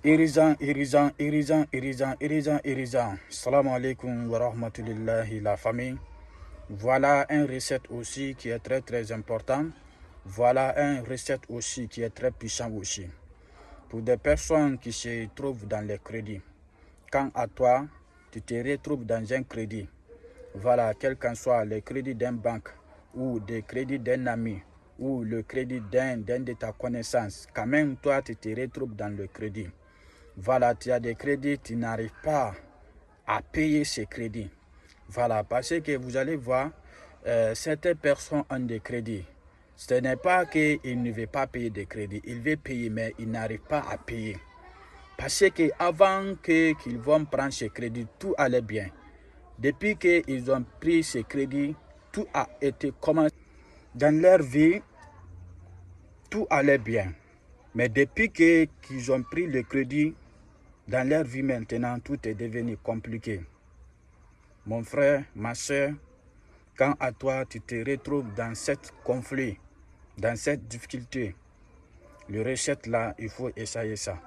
Irizan. Salam alaikum wa rahmatulillahi la famille. Voilà un recette aussi qui est très important. Voilà un recette aussi qui est très puissant aussi. Pour des personnes qui se trouvent dans les crédits. Quand à toi, tu te retrouves dans un crédit. Voilà, quel qu'en soit le crédit d'une banque ou le crédit d'un ami ou le crédit d'un de ta connaissance, quand même toi tu te retrouves dans le crédit. Voilà, tu as des crédits, tu n'arrives pas à payer ces crédits. Voilà, parce que vous allez voir, certaines personnes ont des crédits. Ce n'est pas qu'ils ne veulent pas payer des crédits, ils veulent payer, mais ils n'arrivent pas à payer. Parce qu'avant qu'ils vont prendre ces crédits, tout allait bien. Depuis qu'ils ont pris ces crédits, tout a été commencé. Dans leur vie, tout allait bien. Mais depuis qu'ils ont pris le crédit, dans leur vie maintenant, tout est devenu compliqué. Mon frère, ma soeur, quand à toi, tu te retrouves dans cet conflit, dans cette difficulté, le recette là, il faut essayer ça.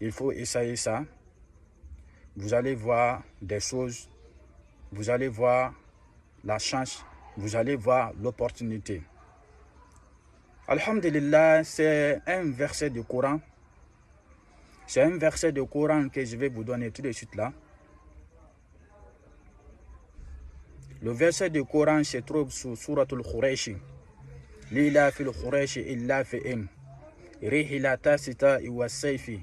Il faut essayer ça. Vous allez voir des choses, vous allez voir la chance, vous allez voir l'opportunité. Alhamdulillah, c'est un verset du Coran. C'est un verset du Coran que je vais vous donner tout de suite là. Le verset du Coran se trouve sur Suratul Khurayshi. Lila fil Khurayshi illa fi'im. Rihilata sita'i wa sayfi.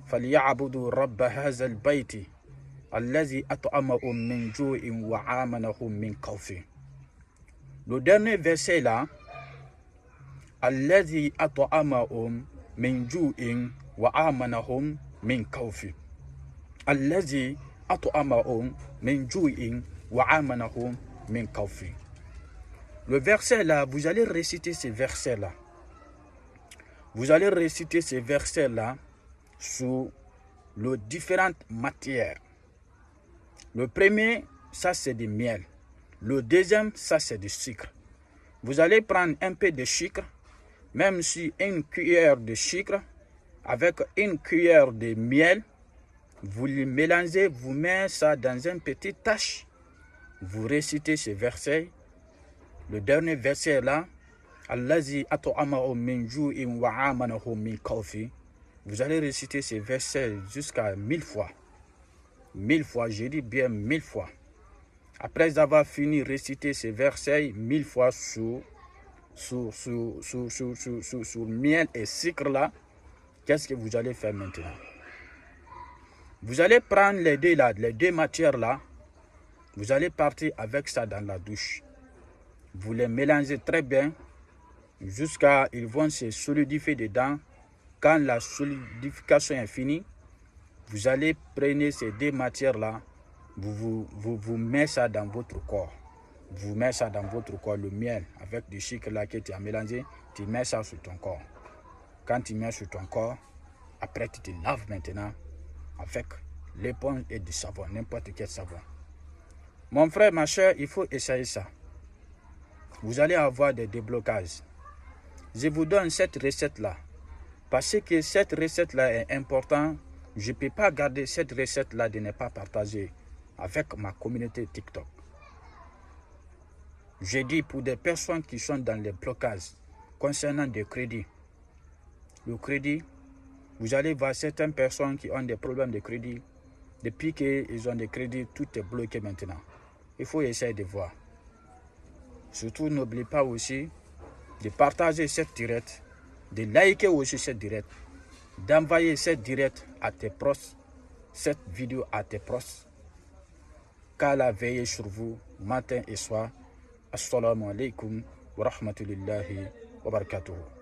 فليعبدوا رب هذا البيت الذي أطعمهم من جوع وآمنهم من خوف. Le dernier verset là, الذي أطعمهم من جوع وآمنهم من خوف. الذي أطعمهم من جوع وآمنهم من خوف. Le verset là, vous allez réciter ces versets là. Vous allez réciter ces versets là sous les différentes matières. Le premier, ça c'est du miel. Le deuxième, ça c'est du sucre. Vous allez prendre un peu de sucre, même si une cuillère de sucre, avec une cuillère de miel, vous le mélangez, vous mettez ça dans une petite tache. Vous récitez ce verset. Le dernier verset là, Allazi at'amahum min ju'in wa amanahum min khawfi. Vous allez réciter ces versets jusqu'à 1000 fois. 1000 fois, je dis bien 1000 fois. Après avoir fini de réciter ces versets 1000 fois sur miel et sucre là, qu'est-ce que vous allez faire maintenant? Vous allez prendre les deux matières là, vous allez partir avec ça dans la douche. Vous les mélangez très bien jusqu'à ils vont se solidifier dedans. Quand la solidification est finie, vous allez prendre ces deux matières-là, vous mettez ça dans votre corps. Vous mettez ça dans votre corps, le miel avec du sucre là que tu as mélangé, tu mets ça sur ton corps. Quand tu mets sur ton corps, après tu te laves maintenant avec l'éponge et du savon, n'importe quel savon. Mon frère, ma soeur, il faut essayer ça. Vous allez avoir des déblocages. Je vous donne cette recette-là. Parce que cette recette-là est importante, je ne peux pas garder cette recette-là de ne pas partager avec ma communauté TikTok. Je dis pour des personnes qui sont dans les blocages concernant des crédits. Le crédit, vous allez voir certaines personnes qui ont des problèmes de crédit. Depuis qu'ils ont des crédits, tout est bloqué maintenant. Il faut essayer de voir. Surtout, n'oubliez pas aussi de partager cette directe, de liker aussi cette directe, d'envoyer cette directe à tes proches, cette vidéo à tes proches. Qu'Allah veille sur vous matin et soir. Assalamu alaikum wa rahmatullahi wa barakatuh.